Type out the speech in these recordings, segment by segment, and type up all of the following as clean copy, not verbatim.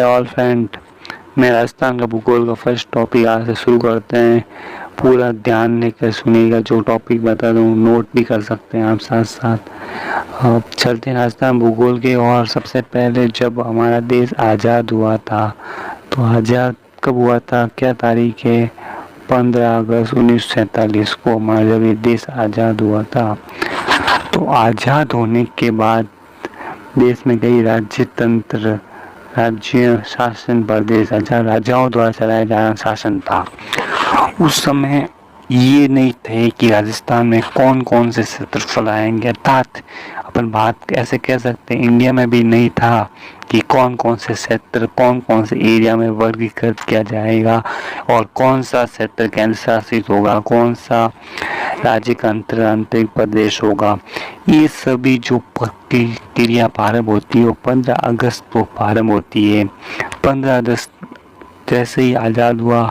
नमस्ते all friend. मैं राजस्थान का भूगोल का फर्स्ट टॉपिक आज से शुरू करते हैं। पूरा ध्यान लेकर सुनिएगा, जो टॉपिक बता दूँ नोट भी कर सकते हैं आप साथ साथ। अब चलते हैं राजस्थान भूगोल के। और सबसे पहले जब हमारा देश आज़ाद हुआ था, तो आज़ाद कब हुआ था, क्या तारीख है? 15 अगस्त 1947 को हमारा जब ये देश आज़ाद हुआ था। तो आज़ाद होने के बाद देश में कई राज्य तंत्र, राज्य शासन प्रदेश अच्छा राजाओं द्वारा चलाया जा रहा शासन था। उस समय ये नहीं थे कि राजस्थान में कौन कौन से क्षेत्रफल आएंगे, अर्थात अपन बात ऐसे कह सकते हैं इंडिया में भी नहीं था कि कौन कौन से क्षेत्र कौन कौन से एरिया में वर्गीकृत किया जाएगा और कौन सा क्षेत्र केंद्र शासित होगा, कौन सा राज्य का आंतरिक प्रदेश होगा। ये सभी जो प्रक्रिया प्रारंभ होती है वो 15 अगस्त को प्रारंभ होती है। 15 अगस्त जैसे ही आज़ाद हुआ,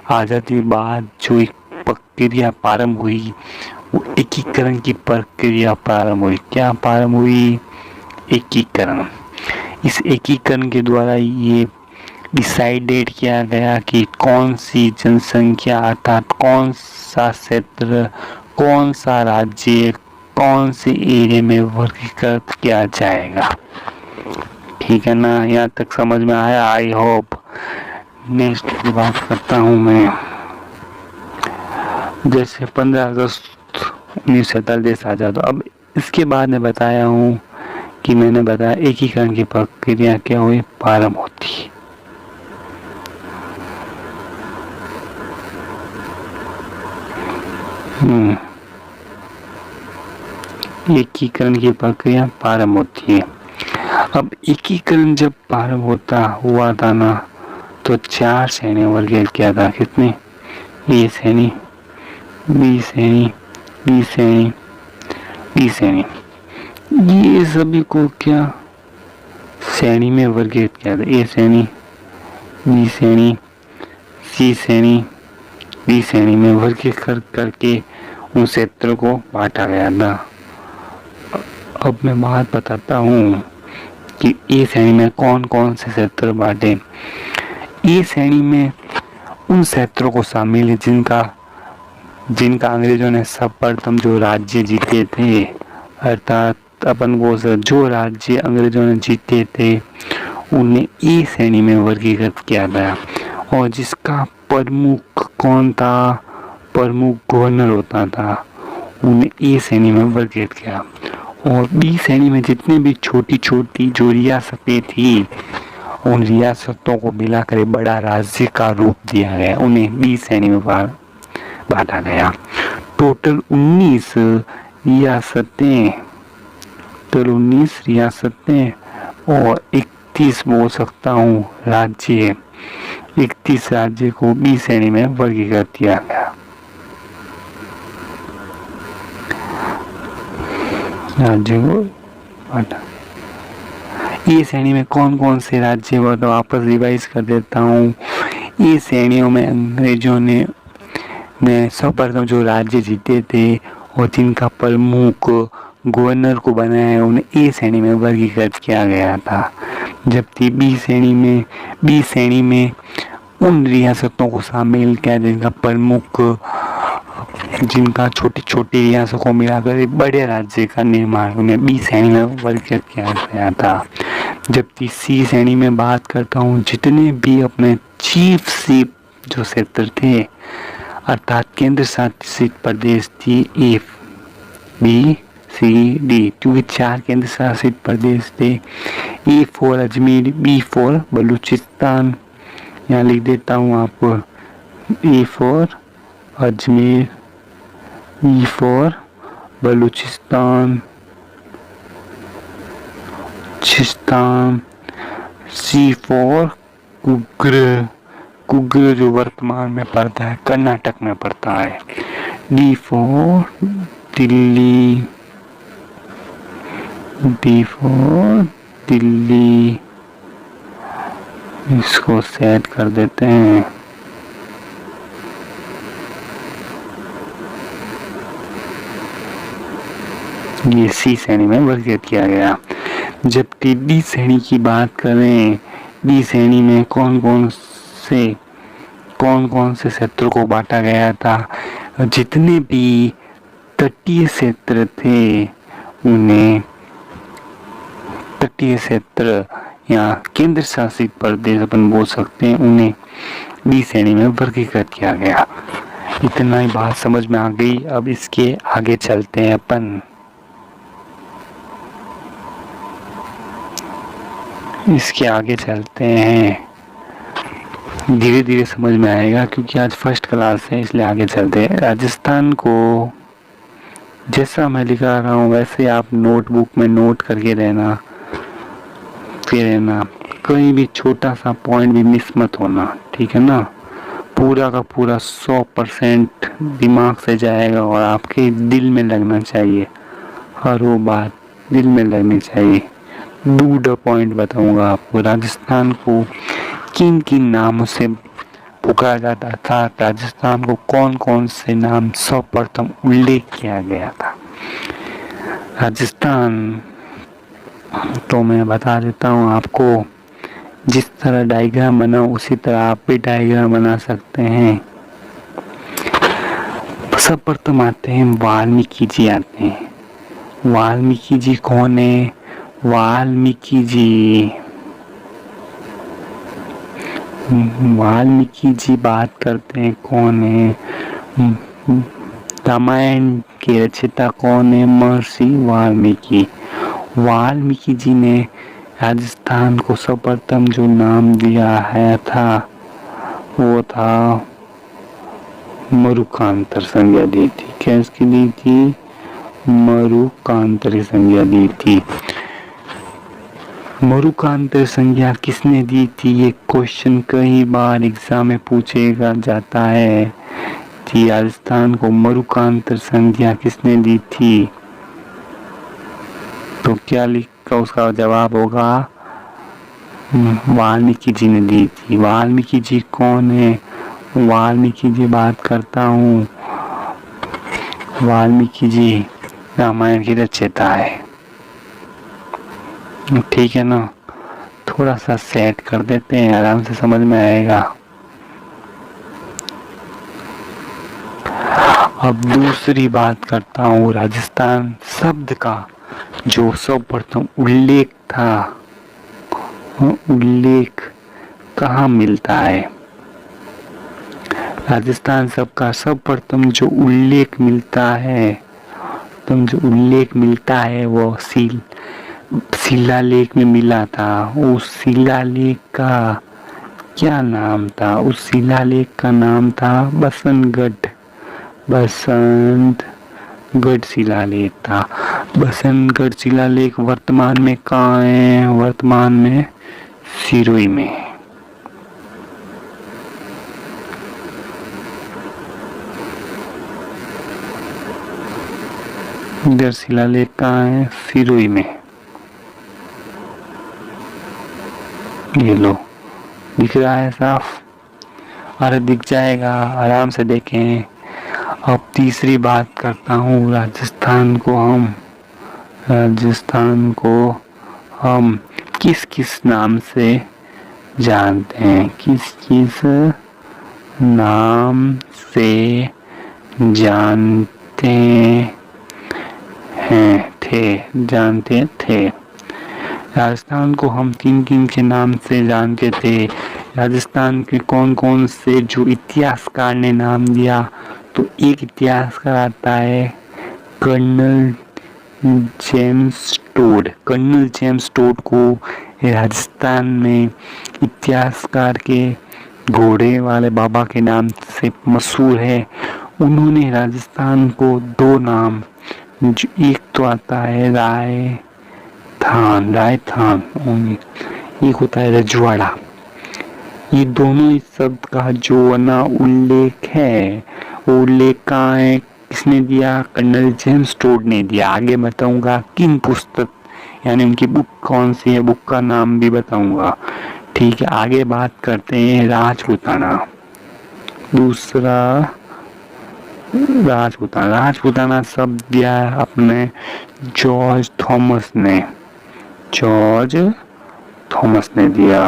आज़ादी के बाद जो एक प्रक्रिया प्रारंभ हुई वो एकीकरण की प्रक्रिया प्रारंभ हुई। क्या प्रारंभ हुई? एकीकरण। इस एकीकरण के द्वारा ये डिसाइडेड किया गया कि कौन सी जनसंख्या अर्थात कौन सा क्षेत्र, कौन सा राज्य, कौन से एरिया में वर्गीकृत किया जाएगा। ठीक है ना, यहाँ तक समझ में आया? I hope. नेक्स्ट की बात करता हूँ मैं। जैसे 15 अगस्त 1947 देश आज़ाद हुआ। अब इसके बाद मैं बताया हूँ कि मैंने बताया एकीकरण की प्रक्रिया क्या हुई, प्रारंभ होती। एकीकरण की प्रक्रिया प्रारंभ होती है। अब एकीकरण जब प्रारंभ हुआ था ना, तो 4 श्रेणियां वर्गीकृत किया था। कितने? ए श्रेणी, बी श्रेणी, बी श्रेणी, बी श्रेणी। ये सभी को क्या श्रेणी में वर्गीकृत किया था? ए श्रेणी, बी श्रेणी, सी श्रेणी, बी श्रेणी में वर्गीकृत करके उन क्षेत्रों को बांटा गया था। अब मैं बात बताता हूँ कि ए श्रेणी में कौन कौन से क्षेत्र बांटे। ए श्रेणी में उन क्षेत्रों को शामिल है जिनका अंग्रेजों ने सर्वप्रथम जो राज्य जीते थे, अर्थात अपन को जो राज्य अंग्रेजों ने जीते थे उन्हें ए श्रेणी में वर्गीकृत किया गया। और जिसका प्रमुख कौन था, प्रमुख गवर्नर होता था, उन्हें ए श्रेणी में वर्गीकृत किया। और बी श्रेणी में जितने भी छोटी छोटी जो रियासतें थी, उन रियासतों को मिलाकर बड़ा राज्य का रूप दिया गया, उन्हें बी श्रेणी में बांटा गया। टोटल 19 रियासतें और 31 बोल सकता हूँ राज्य, 31 राज्य को बी श्रेणी में वर्गीकृत किया गया। राज्य को बांटा। ये श्रेणी में कौन कौन से राज्य हुआ, तो वापस रिवाइज कर देता हूँ। ये श्रेणियों में अंग्रेजों ने सर्वप्रथम जो राज्य जीते थे और जिनका प्रमुख गवर्नर को बनाया, उन्हें ए श्रेणी में वर्गीकृत किया गया था। जबकि बी श्रेणी में उन रियासतों को शामिल किया जिनका छोटी छोटी रियासतों को मिलाकर एक बड़े राज्य का निर्माण, उन्हें बी श्रेणी में वर्गीकृत किया गया था। जबकि सी श्रेणी में बात करता हूँ, जितने भी अपने चीफ जो क्षेत्र थे, अर्थात केंद्र शासित प्रदेश थी, ए बी सी डी, क्योंकि 4 केंद्र शासित प्रदेश थे। A for Ajmer, B for Baluchistan, यहाँ लिख देता हूँ आपको, A for Ajmer, B for Baluchistan, C for Coorg जो वर्तमान में पड़ता है, कर्नाटक में पड़ता है, डी फॉर दिल्ली, इसको सेट कर देते हैं। ये सी श्रेणी में वर्गीकृत किया गया। जबकि डी श्रेणी की बात करें, बी श्रेणी में कौन कौन से क्षेत्र को बांटा गया था। जितने भी तटीय क्षेत्र थे उन्हें तटीय क्षेत्र या केंद्र शासित प्रदेश अपन बोल सकते हैं, उन्हें बी श्रेणी में वर्गीकृत किया गया। इतना ही बात समझ में आ गई। अब इसके आगे चलते हैं अपन। इसके आगे चलते हैं, धीरे धीरे समझ में आएगा क्योंकि आज फर्स्ट क्लास है, इसलिए आगे चलते हैं। राजस्थान को जैसा मैं लिखा रहा हूँ वैसे आप नोटबुक में नोट करके रहना, कहीं भी छोटा सा पॉइंट भी मिस मत होना, ठीक है ना। पूरा का पूरा 100% दिमाग से जाएगा और आपके दिल में लगना चाहिए, हर वो बात दिल में लगनी चाहिए। 2 पॉइंट बताऊंगा आपको। राजस्थान को किन किन नामों से पुकारा जाता था, राजस्थान को कौन कौन से नाम सर्वप्रथम उल्लेख किया गया था। राजस्थान तो मैं बता देता हूँ आपको, जिस तरह डायग्राम बना उसी तरह आप भी डायग्राम बना सकते हैं। सर्वप्रथम आते हैं वाल्मीकि जी आते हैं। वाल्मीकि जी कौन है? वाल्मीकि जी बात करते हैं कौन है? रामायण के रचयिता कौन है? महर्षि वाल्मीकि। वाल्मीकि जी ने राजस्थान को सर्वप्रथम जो नाम दिया है था वो था मरुकांतर संज्ञा दी थी। क्या इसकी दी थी? मरुकांतर संज्ञा दी थी। मरुकांतर संज्ञा किसने दी थी? ये क्वेश्चन कई बार एग्जाम में पूछेगा जाता है कि राजस्थान को मरुकांतर संज्ञा किसने दी थी, तो क्या लिखा उसका जवाब होगा वाल्मीकि जी ने दी थी। वाल्मीकि जी कौन है? वाल्मीकि जी बात करता हूँ, वाल्मीकि जी रामायण की रचयिता है, ठीक है ना। थोड़ा सा सेट कर देते हैं, आराम से समझ में आएगा। अब दूसरी बात करता हूँ, राजस्थान शब्द का जो सर्वप्रथम उल्लेख था, उल्लेख कहाँ मिलता है? राजस्थान शब्द का सर्वप्रथम जो उल्लेख मिलता है, वो शिलालेख में मिला था। उस शिलालेख का क्या नाम था? उस शिलालेख का नाम था बसंतगढ़ शिलालेख था। बसंतगढ़ शिलालेख वर्तमान में कहाँ है? वर्तमान में सिरोही में। इधर शिलालेख कहाँ है? सिरोही में। ये लो, दिख रहा है साफ? अरे दिख जाएगा, आराम से देखें। अब तीसरी बात करता हूँ, राजस्थान को हम किस किस नाम से जानते हैं? किस किस नाम से जानते थे? राजस्थान को हम किन किन के नाम से जानते थे? राजस्थान के कौन कौन से जो इतिहासकार ने नाम दिया, तो एक इतिहासकार आता है colonel James Tod. Colonel James Tod को राजस्थान में इतिहासकार के घोड़े वाले बाबा के नाम से मशहूर है। उन्होंने राजस्थान को 2 नाम, जो एक तो आता है रायथान, एक होता है रजवाड़ा। ये दोनों इस शब्द का जो ना उल्लेख है, वो उल्लेख कहाँ है? किसने दिया? कर्नल जेम्स टोड ने दिया। आगे बताऊंगा किन पुस्तक, यानी उनकी बुक कौन सी है, बुक का नाम भी बताऊंगा, ठीक है। आगे बात करते हैं राजपूताना। दूसरा राजपूताना शब्द दिया अपने जॉर्ज थॉमस ने दिया।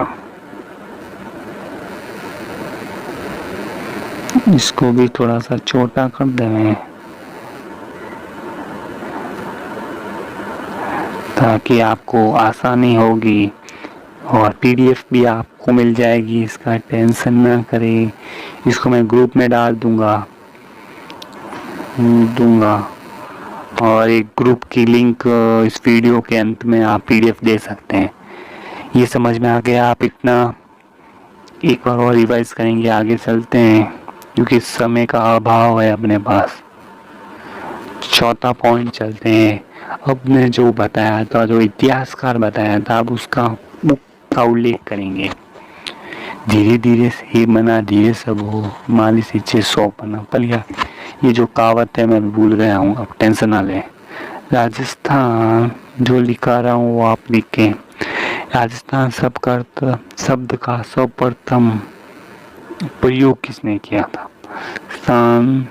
इसको भी थोड़ा सा छोटा कर दें ताकि आपको आसानी होगी और पीडीएफ भी आपको मिल जाएगी, इसका टेंशन ना करें। इसको मैं ग्रुप में डाल दूंगा और एक ग्रुप की लिंक इस वीडियो के अंत में आप पीडीएफ दे सकते हैं। ये समझ में आ गया? आप इतना एक बार और रिवाइज करेंगे, आगे चलते हैं क्योंकि समय का अभाव है अपने पास। चौथा पॉइंट चलते हैं। अब ने जो बताया था, जो इतिहासकार बताया था, अब उसका बुक का उल्लेख करेंगे। धीरे धीरे से ही मना, धीरे सब हो, माली सींचे 100 पना पलिया। ये जो कहावत है मैं भूल गया हूँ, अब टेंशन ना लें। राजस्थान जो लिखा रहा हूँ वो आप लिखें। राजस्थान शब्द का सर्वप्रथम प्रयोग किसने किया था? स्थान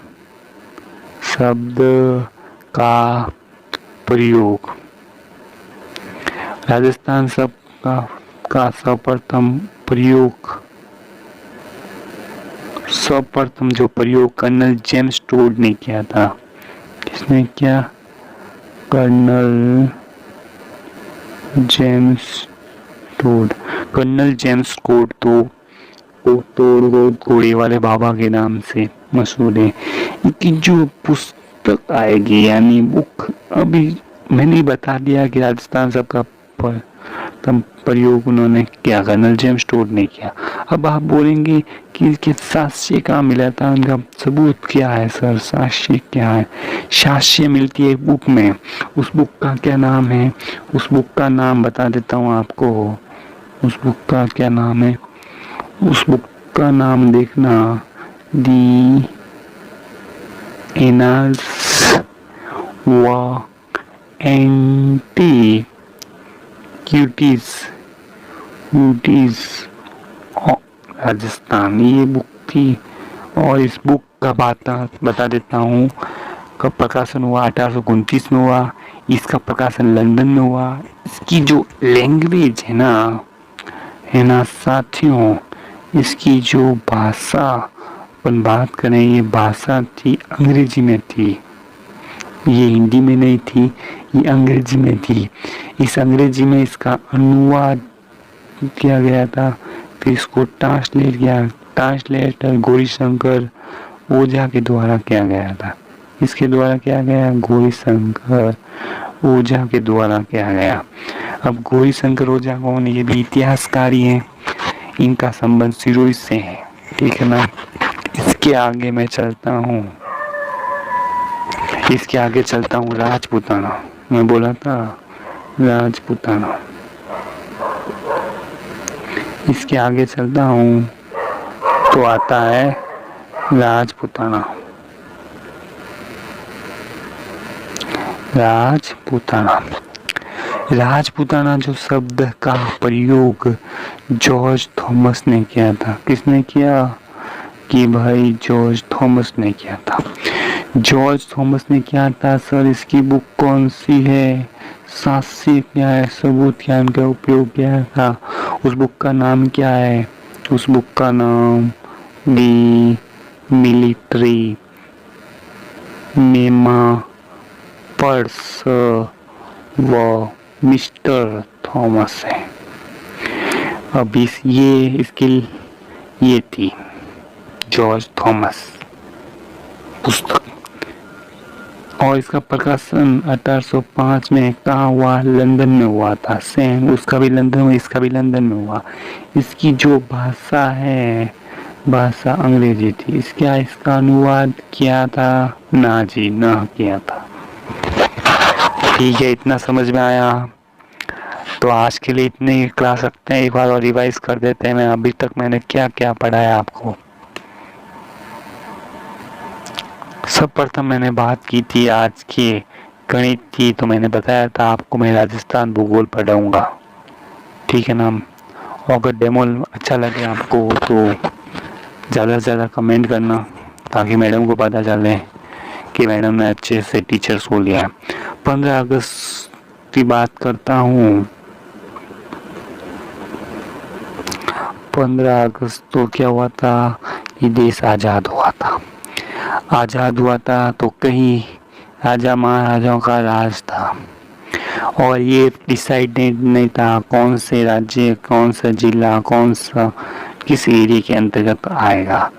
शब्द का प्रयोग, राजस्थान शब्द का सर्वप्रथम जो प्रयोग कर्नल जेम्स टोड ने किया था। किसने किया? Colonel James Tod. Colonel James Tod तो घोड़े वाले बाबा के नाम से मशहूर है। इनकी जो पुस्तक आएगी यानी बुक, अभी मैंने बता दिया कि राजस्थान सबका प्रयोग उन्होंने किया, कर्नल जेम्स टोड ने किया। अब आप बोलेंगे कि साक्ष्य कहाँ मिला था, उनका सबूत क्या है सर, साक्ष्य क्या है? साक्ष्य मिलती है बुक में। उस बुक का क्या नाम है? उस बुक का नाम बता देता हूँ आपको। उस बुक का क्या नाम है? उस बुक का नाम देखना, दी एनाल्स व एंटीक्विटीज राजस्थान, ये बुक थी। और इस बुक का बता देता हूँ, कब प्रकाशन हुआ? 1829 में हुआ। इसका प्रकाशन लंदन में हुआ। इसकी जो लैंग्वेज है ना साथियों, इसकी जो भाषा अपन बात करें, ये भाषा थी अंग्रेजी में थी। ये हिंदी में नहीं थी, ये अंग्रेजी में थी। इस अंग्रेजी में इसका अनुवाद किया गया था, फिर इसको ट्रांसलेट गौरीशंकर ओझा के द्वारा किया गया था। इसके द्वारा किया गया, गौरीशंकर ओझा के द्वारा किया गया। अब गौरीशंकर ओझा कौन? ये भी इतिहासकारी हैं। इनका संबंध सिरोही से है, ठीक है ना। इसके आगे मैं चलता हूँ, राजपूताना। मैं बोला था राजपूताना। इसके आगे चलता हूँ तो आता है राजपूताना। राजपूताना जो शब्द का प्रयोग जॉर्ज थॉमस ने किया था। किसने किया? कि भाई जॉर्ज थॉमस ने किया था। जॉर्ज थॉमस ने किया था। सर इसकी बुक कौन सी है? साक्ष्य क्या है? सबूत क्या है? उनका उपयोग क्या था? उस बुक का नाम क्या है? उस बुक का नाम दी मिलिट्री मेमर्स व मिस्टर थॉमस है। अब ये थी जॉर्ज थॉमस पुस्तक, और इसका प्रकाशन 1805 में कहाँ हुआ? लंदन में हुआ था। सेम उसका भी लंदन में, इसका भी लंदन में हुआ। इसकी जो भाषा है, भाषा अंग्रेजी थी। इसका अनुवाद किया था? ना जी, ना किया था। ठीक है, इतना समझ में आया? तो आज के लिए इतने ही क्लास रखते हैं। एक बार और रिवाइज कर देते हैं। मैं अभी तक मैंने क्या क्या पढ़ाया आपको। सर्वप्रथम मैंने बात की थी आज की गणित की, तो मैंने बताया था आपको मैं राजस्थान भूगोल पढ़ाऊंगा, ठीक है ना। अगर डेमो अच्छा लगे आपको तो ज़्यादा से ज़्यादा कमेंट करना, ताकि मैडम को पता चले कि मैडम ने अच्छे से टीचर्स को लिया। 15 अगस्त की बात करता हूँ। 15 अगस्त तो क्या हुआ था ये देश आज़ाद हुआ था। आज़ाद हुआ था तो कई राजा महाराजाओं का राज था और ये डिसाइड नहीं था कौन से राज्य, कौन सा जिला, कौन सा किस एरिया के अंतर्गत आएगा।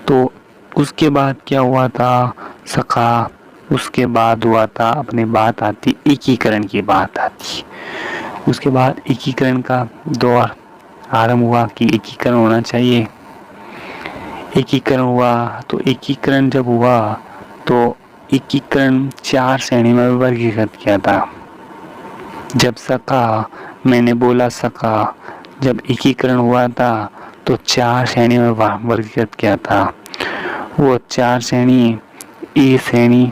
तो उसके बाद क्या हुआ था सखा, उसके बाद हुआ था अपने बात आती एकीकरण की बात आती। उसके बाद एकीकरण का दौर आरंभ हुआ कि एकीकरण होना चाहिए। एकीकरण हुआ तो एकीकरण जब हुआ तो एकीकरण 4 श्रेणी में वर्गीकृत किया था। जब सका, मैंने बोला सका, जब एकीकरण हुआ था तो 4 श्रेणी में वर्गीकृत किया था। वो 4 श्रेणी ए श्रेणी,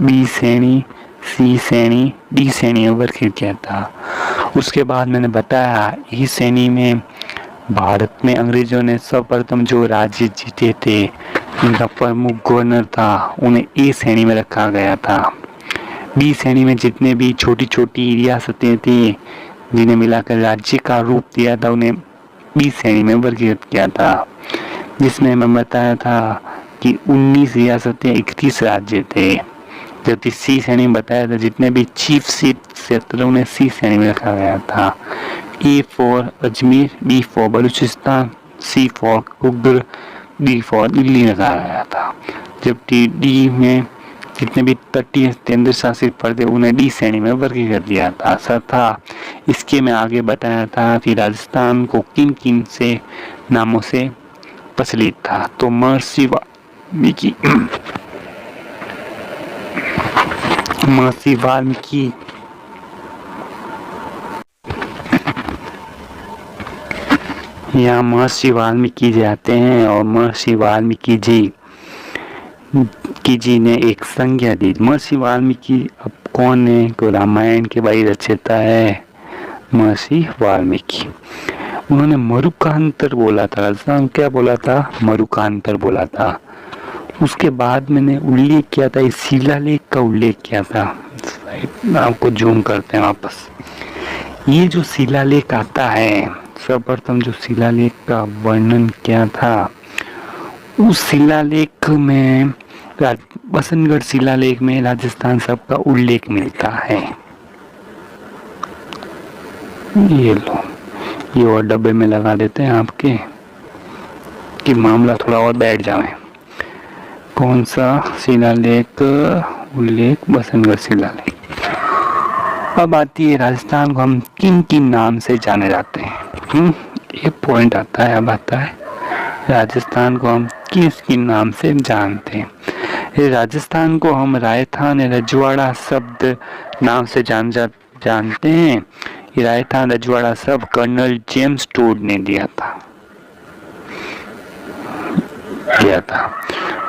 बी श्रेणी, सी श्रेणी, डी श्रेणी में वर्गीकृत किया था। उसके बाद मैंने बताया ई श्रेणी में भारत में अंग्रेजों ने सर्वप्रथम जो राज्य जीते थे उनका प्रमुख गवर्नर था, उन्हें ए श्रेणी में रखा गया था। बी श्रेणी में जितने भी छोटी छोटी रियासतें थी जिन्हें मिलाकर राज्य का रूप दिया था उन्हें बी श्रेणी में वर्गीकृत किया था, जिसमें मैं बताया था कि 19 रियासतें 31 राज्य थे। जबकि सी श्रेणी में बताया था जितने भी चीफ क्षेत्र उन्हें सी श्रेणी में रखा गया था। A for Ajmer, B for Baluchistan, C for उग्र, डी फॉर दिल्ली रखा गया था। जबकि डी में जितने भी तटीय केंद्र शासित प्रदेश उन्हें डी श्रेणी में वर्गीकृत किया था तथा इसके में आगे बताया था कि राजस्थान को किन किन से नामों से प्रचलित था। तो महर्षि वाल्मीकि यहाँ महर्षि वाल्मीकि जी आते हैं और महर्षि वाल्मीकि जी ने एक संज्ञा दी। महर्षि वाल्मीकि अब कौन है? को रामायण के भाई रचयिता है महर्षि वाल्मीकि। उन्होंने मरुकांतर बोला था, राजस्थान क्या बोला था? मरुकांतर बोला था। उसके बाद मैंने उल्लेख किया था, इस शिलालेख का उल्लेख किया था। आपको जूम करते हैं वापस। ये जो शिलालेख आता है, सर्वप्रथम जो शिलालेख का वर्णन किया था उस शिलालेख में बसंतगढ़ शिलालेख में राजस्थान शब्द का उल्लेख मिलता है। ये लो, ये और डब्बे में लगा देते हैं आपके कि मामला थोड़ा और बैठ जाए। कौन सा शिलालेख? उल्लेख बसंतगढ़ शिलालेख। अब आती है राजस्थान को हम किन किन नाम से जाने जाते हैं। ये पॉइंट आता है। अब आता है राजस्थान को हम किस किन नाम से जानते हैं। राजस्थान को हम राजस्थान रजवाड़ा शब्द नाम से जानते हैं। ये राजस्थान रजवाड़ा शब्द कर्नल जेम्स टोड ने दिया था।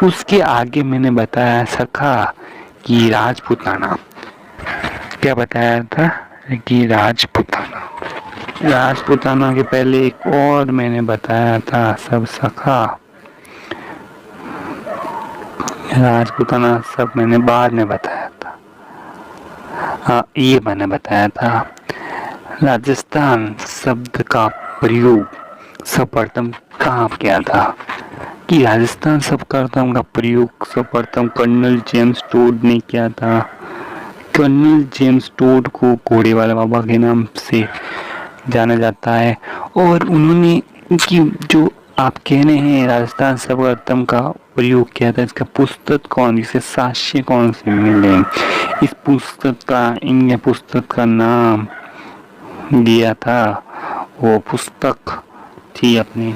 उसके आगे मैंने बताया सखा कि राजपूताना। क्या बताया था कि राजपूताना के पहले एक और मैंने बताया था सब सखा। राजपूताना सब मैंने बाद में बताया था। हाँ, ये मैंने बताया था राजस्थान शब्द का प्रयोग सर्वप्रथम कहाँ किया था कि राजस्थान शब्द का प्रयोग सर्वप्रथम कर्नल जेम्स टोड ने किया था। कर्नल जेम्स टोड को घोड़े वाला बाबा के नाम से जाना जाता है और उन्होंने कि जो आप कह रहे हैं राजस्थान सर्वप्रथम का प्रयोग किया था, इसका पुस्तक कौन, इसे साक्ष्य कौन से मिले? इस पुस्तक का नाम दिया था, वो पुस्तक थी अपने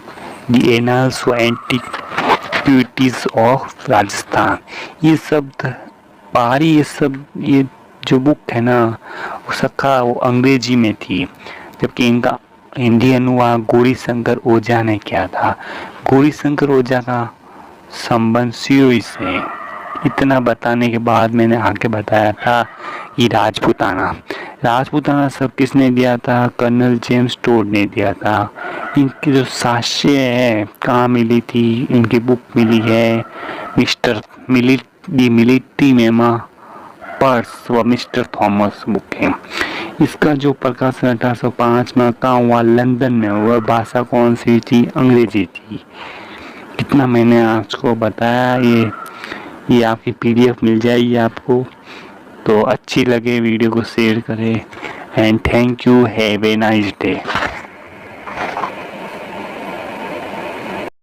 the annals of antiquities of Rajasthan. ये शब्द बाहरी ये जो बुक है ना वो सखा वो अंग्रेजी में थी, जबकि इनका हिंदी अनुवाद गौरी शंकर ओझा ने किया था। गौरी शंकर ओझा का संबंध सिरोही से। इतना बताने के बाद मैंने आगे बताया था कि राजपूताना सब किसने दिया था? कर्नल जेम्स टोड ने दिया था। इनकी जो साक्ष्य है कहाँ मिली थी? इनकी बुक मिली है मिस्टर मिलिट्री मेमा पर्स व मिस्टर थॉमस बुक है। इसका जो प्रकाशन 1805 में कहाँ हुआ? लंदन में हुआ। भाषा कौन सी थी? अंग्रेजी थी। जितना मैंने आपको बताया ये आपकी PDF मिल जाएगी आपको। तो अच्छी लगे वीडियो को शेयर करें and thank you, have a nice day.